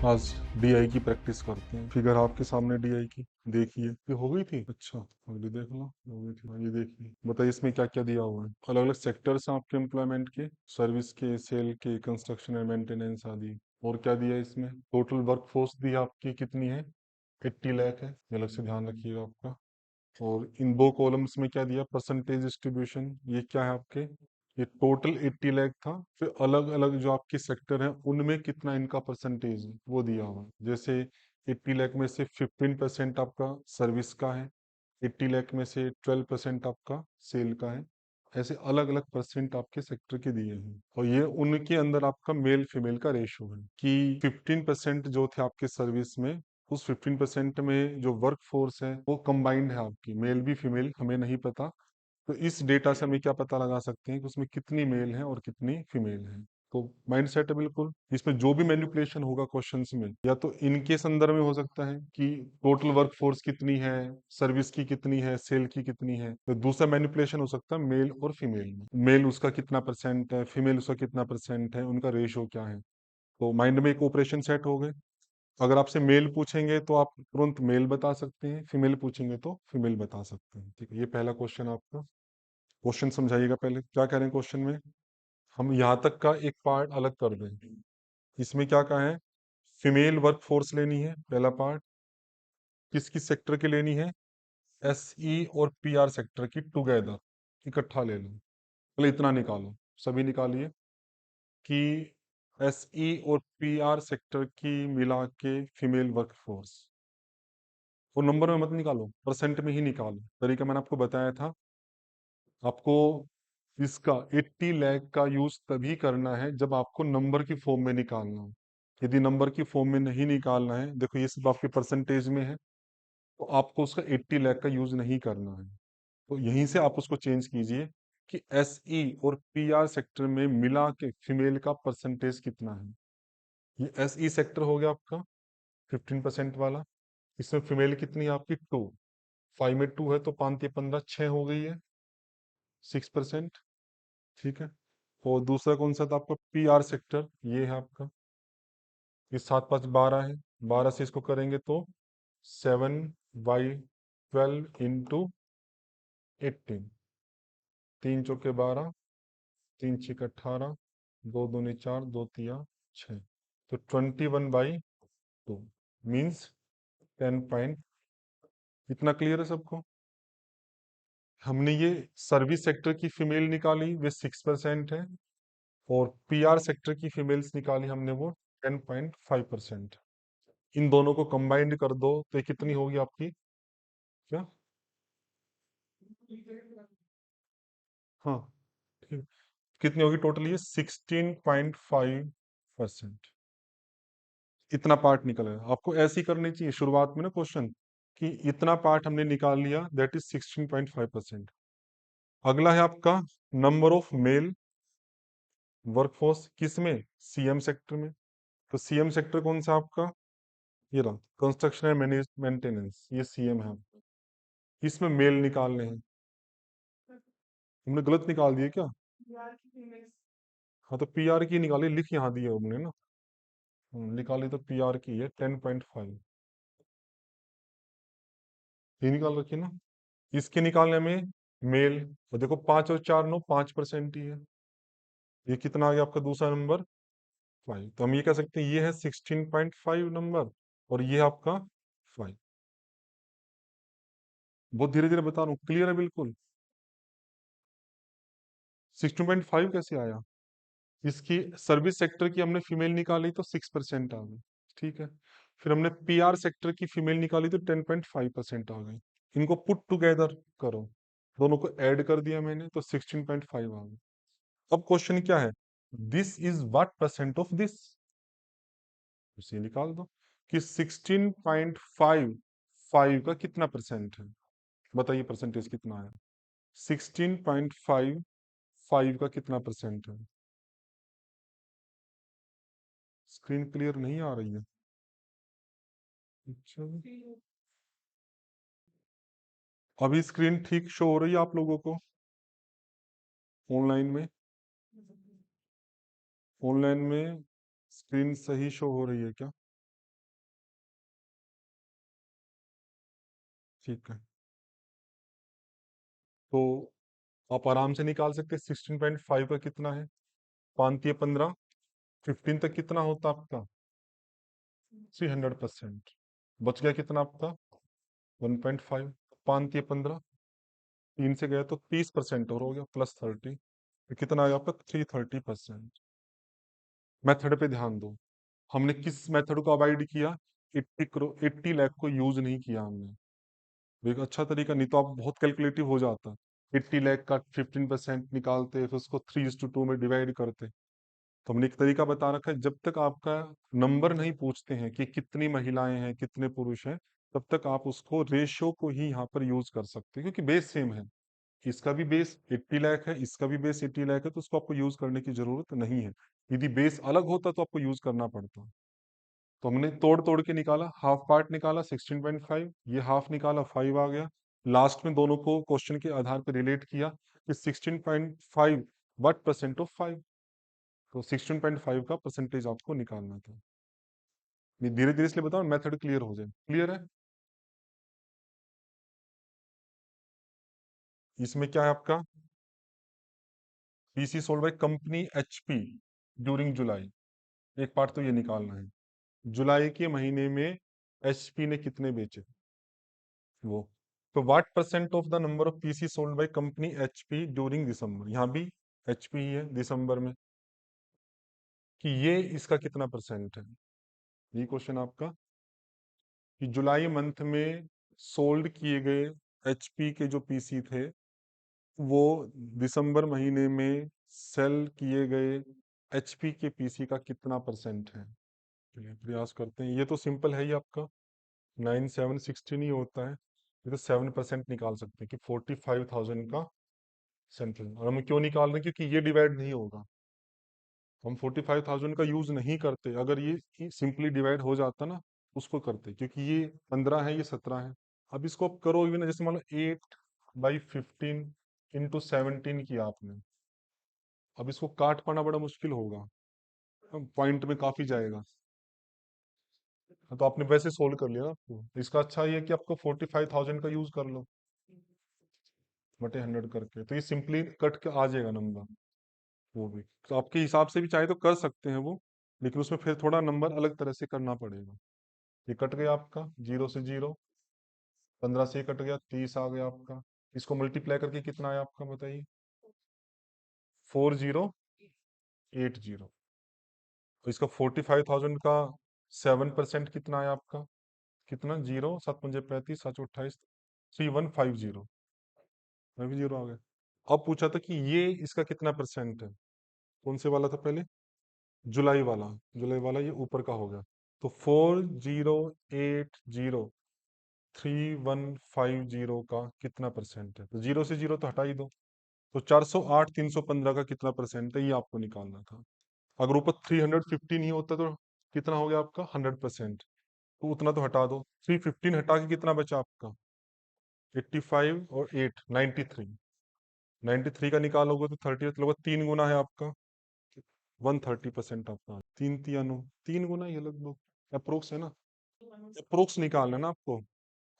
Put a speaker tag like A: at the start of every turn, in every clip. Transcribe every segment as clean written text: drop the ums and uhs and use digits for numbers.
A: आज डीआई की प्रैक्टिस करते हैं। फिगर आपके सामने डीआई की देखिए, ये हो गई थी। अच्छा, अगली देख लो, हो गई थी। हाँ, ये देखिए, बताइए इसमें क्या क्या दिया हुआ है। अलग अलग सेक्टर्स हैं आपके एम्प्लॉयमेंट के, सर्विस के, सेल के, कंस्ट्रक्शन एंड मेंटेनेंस आदि। और क्या दिया है इसमें, टोटल वर्क फोर्स दी आपकी कितनी है, 80 लाख है, ये अलग से ध्यान रखिएगा आपका। और इन दो कॉलम्स में क्या दिया, परसेंटेज डिस्ट्रीब्यूशन, ये क्या है आपके, ये टोटल 80 लाख था, फिर अलग अलग जो आपके सेक्टर हैं उनमें कितना इनका परसेंटेज है वो दिया हुआ है। जैसे 80 लाख में से 15% आपका सर्विस का है, 80 लाख में से 12% आपका सेल का है। ऐसे अलग अलग परसेंट आपके सेक्टर के दिए हैं, और ये उनके अंदर आपका मेल फीमेल का रेशो है कि 15% जो थे आपके सर्विस में, उस 15% में जो वर्क फोर्स है वो कंबाइंड है आपकी, मेल भी फीमेल हमें नहीं पता। तो इस डेटा से हमें क्या पता लगा सकते हैं कि उसमें कितनी मेल है और कितनी फीमेल है। तो माइंड सेट है बिल्कुल। इसमें जो भी मैनिपुलेशन होगा क्वेश्चंस में, या तो इनके संदर्भ में हो सकता है कि टोटल वर्क फोर्स कितनी है, सर्विस की कितनी है, सेल की कितनी है। तो दूसरा मैनिपुलेशन हो सकता है मेल और फीमेल में, मेल उसका कितना परसेंट है, फीमेल उसका कितना परसेंट है, उनका रेशो क्या है। तो माइंड में एक ऑपरेशन सेट हो गए। अगर आपसे मेल पूछेंगे तो आप तुरंत मेल बता सकते हैं, फीमेल पूछेंगे तो फीमेल बता सकते हैं। ठीक है, ये पहला क्वेश्चन आपका। क्वेश्चन समझाइएगा पहले क्या कह रहे हैं क्वेश्चन में। हम यहाँ तक का एक पार्ट अलग कर दें। इसमें क्या कहा है, फीमेल वर्क फोर्स लेनी है, पहला पार्ट। किस किस सेक्टर की लेनी है, एसई और पीआर सेक्टर की टुगेदर, इकट्ठा ले लो। पहले इतना निकालो, सभी निकालिए कि एसई और पीआर सेक्टर की मिला के फीमेल वर्क फोर्स। वो नंबर में मत निकालो, परसेंट में ही निकालो। तरीका मैंने आपको बताया था। आपको इसका 80 लाख का यूज तभी करना है जब आपको नंबर की फॉर्म में निकालना हो। यदि नंबर की फॉर्म में नहीं निकालना है, देखो ये सब आपके परसेंटेज में है, तो आपको उसका 80 लाख का यूज नहीं करना है। तो यहीं से आप उसको चेंज कीजिए कि एसई और पीआर सेक्टर में मिला के फीमेल का परसेंटेज कितना है। ये एसई सेक्टर हो गया आपका 15% वाला। इसमें फीमेल कितनी है आपकी, 2। 5 में 2 है तो 5 15 6 हो गई है, 6%। ठीक है। और दूसरा कौन सा था आपका, पी आर सेक्टर, ये है आपका। ये 7 5 12 है, 12 से इसको करेंगे तो 7/12 इंटू 18, 3 चौके 12, 3 6 18, 2 दूनी 4, 2 तिया 6, तो 21/2 मीन्स 10 पॉइंट। इतना क्लियर है सबको। हमने ये सर्विस सेक्टर की फीमेल निकाली, वे 6% है, और पीआर सेक्टर की फीमेल्स निकाली हमने, वो 10.5%। इन दोनों को कंबाइंड कर दो तो ये कितनी होगी आपकी, क्या, हाँ ठीक, कितनी होगी टोटल, ये 16.5%। इतना पार्ट निकल गया। आपको ऐसे ही करनी चाहिए शुरुआत में ना क्वेश्चन, कि इतना पार्ट हमने निकाल लिया, दैट इज 16.5%। अगला है आपका नंबर ऑफ मेल वर्कफोर्स, किसमें, सीएम सेक्टर में। तो सीएम सेक्टर कौन सा आपका, ये रहा, कंस्ट्रक्शन एंड मेंटेनेंस, ये सीएम है आपका। इसमें मेल निकालने हैं। हमने गलत निकाल दिए क्या, हाँ तो पीआर की निकाली, लिख यहाँ दी है हमने ना। निकाली तो पीआर की है 10.5, ये निकाल रखी ना। इसके निकालने में मेल, और देखो 5 और 4 9, 5% ही है। ये कितना आ गया आपका दूसरा नंबर, 5। तो हम ये कह सकते हैं ये है 16.5 नंबर, और ये आपका 5। बहुत धीरे धीरे बता रहा हूँ, क्लियर है बिल्कुल। 16.5 कैसे आया, इसकी सर्विस सेक्टर की हमने फीमेल निकाली तो 6% आ गई। ठीक है। फिर हमने पीआर सेक्टर की फीमेल निकाली तो 10.5% आ गई। इनको पुट टुगेदर करो, दोनों को ऐड कर दिया मैंने तो 16.5 आ गई। अब क्वेश्चन क्या है, this is what percent of this, उसे निकाल दो कि 16.5 का कितना परसेंट है। बताइए परसेंटेज कितना है, 16.5 का कितना परसेंट है। स्क्रीन क्लियर नहीं आ रही है, अच्छा। अभी स्क्रीन ठीक शो हो रही है आप लोगों को ऑनलाइन में, ऑनलाइन में स्क्रीन सही शो हो रही है क्या। ठीक है, तो आप आराम से निकाल सकते हैं 16.5 का कितना है, 5 या 15, 15 तक कितना होता आपका 300%। बच गया कितना आपका 1.5, 5 या 15, 3 से गया तो 30% और हो गया +30, तो कितना आया आपका 330%। मेथड पे ध्यान दो, हमने किस मेथड को अवॉइड किया, 80 लाख को यूज नहीं किया हमने। वो एक अच्छा तरीका, नहीं तो आप बहुत कैलकुलेटिव हो जाता, 80 लाख का 15% निकालते फिर उसको 3:2 में डिवाइड करते। तो हमने एक तरीका बता रखा है, जब तक आपका नंबर नहीं पूछते हैं कि कितनी महिलाएं हैं कितने पुरुष हैं, तब तक आप उसको रेशियो को ही यहाँ पर यूज कर सकते हैं, क्योंकि बेस सेम है। इसका भी बेस 80 लाख है, इसका भी बेस 80 लाख है, तो उसको आपको यूज करने की जरूरत नहीं है। यदि बेस अलग होता तो आपको यूज करना पड़ता। तो हमने तोड़ तोड़ के निकाला, हाफ पार्ट निकाला 16.5, ये हाफ निकाला 5 आ गया। लास्ट में दोनों को क्वेश्चन के आधार पर रिलेट किया कि 16.5 व्हाट परसेंट ऑफ 5, तो 16.5 का परसेंटेज आपको निकालना था। धीरे धीरे इसलिए बताओ मेथड क्लियर हो जाए। क्लियर है? इसमें क्या है आपका, PC sold by company HP during जुलाई, एक पार्ट तो ये निकालना है। जुलाई के महीने में एचपी ने कितने बेचे, वो। तो what percent of the number of PC sold by company HP during December, यहाँ भी एचपी ही है दिसंबर में, कि ये इसका कितना परसेंट है। ये क्वेश्चन आपका, कि जुलाई मंथ में सोल्ड किए गए एचपी के जो पीसी थे, वो दिसंबर महीने में सेल किए गए एचपी के पीसी का कितना परसेंट है। चलिए प्रयास करते हैं, ये तो सिंपल है ही आपका, 9 7 16 ही होता है। ये तो 7% निकाल सकते हैं कि 45,000 का सेंट्रल। और हम क्यों निकाल रहे हैं, क्योंकि ये डिवाइड नहीं होगा। हम 45,000 का यूज नहीं करते, अगर ये सिंपली डिवाइड हो जाता ना, उसको करते, क्योंकि ये 15 है, ये 17 है। अब इसको आप करोगे ना, जैसे मान लो 8/15 × 17 किया आपने, अब इसको काट पाना बड़ा मुश्किल होगा, पॉइंट में काफी जाएगा। तो आपने वैसे सोल्व कर लिया ना आपको, इसका अच्छा ये है कि आपको 45,000 का यूज कर लो बटे 100 करके, तो ये सिंपली कट के आ जाएगा नंबर। वो भी तो आपके हिसाब से भी चाहे तो कर सकते हैं वो, लेकिन उसमें फिर थोड़ा नंबर अलग तरह से करना पड़ेगा। ये कट गया आपका, 0 से 0, 15 से ये कट गया, 30 आ गया आपका। इसको मल्टीप्लाई करके कितना आया आपका बताइए, 4080। तो इसका 45,000 का 7% कितना आया आपका, कितना, 0, 7 × 5 = 35, 7 × 28, 3150, मैं भी 0 आ गया। अब पूछा था कि ये इसका कितना परसेंट है, कौन से वाला था पहले, जुलाई वाला। जुलाई वाला ये ऊपर का हो गया, तो 40803150 का कितना परसेंट है, तो 0 से 0 तो हटा ही दो। तो 408 315 का कितना परसेंट है, ये आपको निकालना था। अगर ऊपर 315 ही होता तो कितना हो गया आपका 100%, तो उतना तो हटा दो। 315 हटा के कितना बचा आपका, 85 और 8 93, 93 का निकालोगे तो 30 लगभग 3 गुना है आपका, 130% आपका, 3 3 3 गुना ही है लगभग, अप्रोक्स है ना, अप्रोक्स निकालना है ना आपको।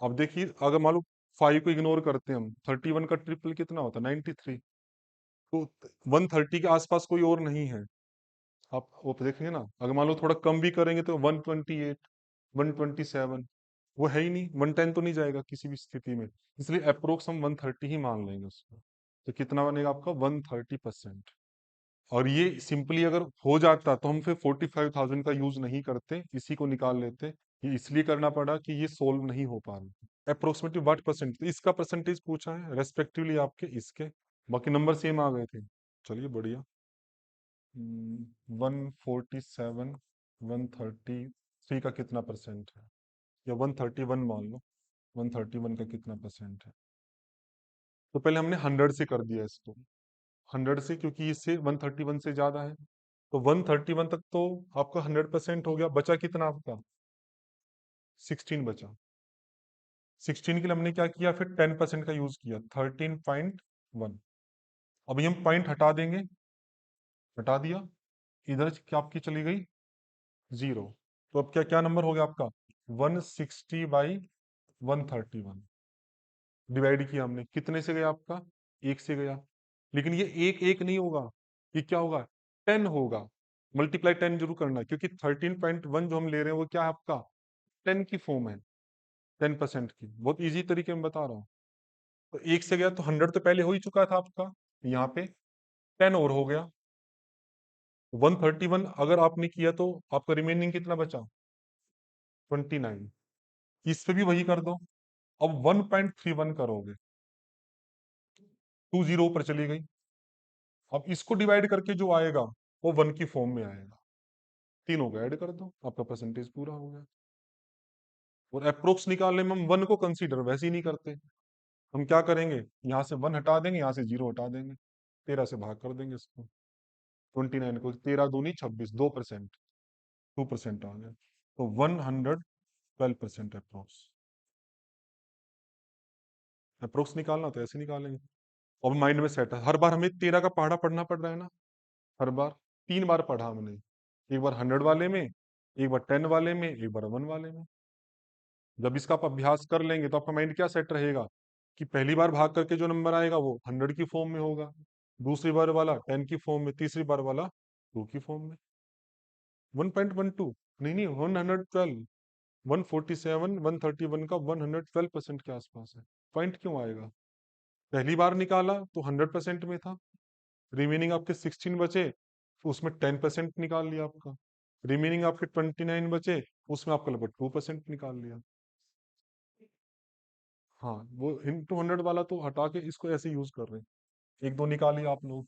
A: अब देखिए अगर मान लो 5 को इग्नोर करते हैं हम, 31 का ट्रिपल कितना होता है 93, तो 130 के आसपास कोई और नहीं है। आप वो देखेंगे ना, अगर मान लो थोड़ा कम भी करेंगे तो 128, 127, वो है ही नहीं, 110 तो नहीं जाएगा किसी भी स्थिति में, इसलिए अप्रोक्स हम 130 ही मान लेंगे उसको। तो कितना बनेगा आपका 130%। और ये सिंपली अगर हो जाता तो हम फिर 45,000 का यूज नहीं करते, इसी को निकाल लेते। ये इसलिए करना पड़ा कि ये सोल्व नहीं हो पा रहा। अप्रोक्सीमेटली व्हाट परसेंट, तो इसका परसेंटेज पूछा है रेस्पेक्टिवली आपके इसके, बाकी नंबर सेम आ गए थे। चलिए बढ़िया। 147, 133 का कितना परसेंट है, या 131 मान लो, 131 का कितना परसेंट है। तो पहले हमने 100 से कर दिया इसको, 100 से, क्योंकि इससे 131 से ज्यादा है। तो 131 तक तो आपका 100% हो गया, बचा कितना आपका 16 बचा। 16 के लिए हमने क्या किया, फिर 10% का यूज किया, 13.1। अभी हम पॉइंट हटा देंगे, हटा दिया, इधर क्या आपकी चली गई 0। तो अब क्या क्या नंबर हो गया आपका 160/131। डिवाइड किया हमने, कितने से गया आपका, 1 से गया। लेकिन ये एक एक नहीं होगा, ये क्या होगा, 10 होगा। मल्टीप्लाई 10 जरूर करना, क्योंकि 13.1 जो हम ले रहे हैं वो क्या है आपका, 10 की फॉर्म है, 10% की। बहुत इजी तरीके में बता रहा हूँ। तो 1 से गया तो 100 तो पहले हो ही चुका था आपका, यहाँ पे 10 और हो गया, 131 अगर आपने किया तो आपका रिमेनिंग कितना बचा, 29। इस पे भी वही कर दो। अब 1.31 करोगे, 2 जीरो ऊपर चली गई। अब इसको डिवाइड करके जो आएगा वो 1 की फॉर्म में आएगा। तीनों को ऐड कर दो, आपका परसेंटेज पूरा हो गया। और अप्रोक्स निकालने में हम 1 को कंसीडर वैसे ही नहीं करते। हम क्या करेंगे, यहाँ से 1 हटा देंगे, यहाँ से 0 हटा देंगे, 13 से भाग कर देंगे इसको। 29 को 13 दूनी 26, 2%, 2% आ गया। तो 112% अप्रोक्स। अप्रोक्स निकालना तो ऐसे निकालेंगे। और माइंड में सेट है, हर बार हमें 13 का पहाड़ा पढ़ना पड़ रहा है ना, हर बार। 3 बार पढ़ा हमने, एक बार 100 वाले में, एक बार 10 वाले में, एक बार 1 वाले में। जब इसका आप अभ्यास कर लेंगे तो आपका माइंड क्या सेट रहेगा, कि पहली बार भाग करके जो नंबर आएगा वो 100 की फॉर्म में होगा, दूसरी बार वाला 10 की फॉर्म में, तीसरी बार वाला 2 की फॉर्म में। 1.12 नहीं नहीं, 112, 147, 131 का 112% के आसपास है। पॉइंट क्यों आएगा, पहली बार निकाला तो 100% में था, रिमेनिंग आपके 16 बचे तो उसमें 10% निकाल लिया आपका, रिमेनिंग आपके 29 बचे, उसमें आपका लगभग 2% निकाल लिया। हाँ, वो इंटू 100 वाला तो हटा के इसको ऐसे यूज कर रहे हैं, एक दो निकालिए आप लोग।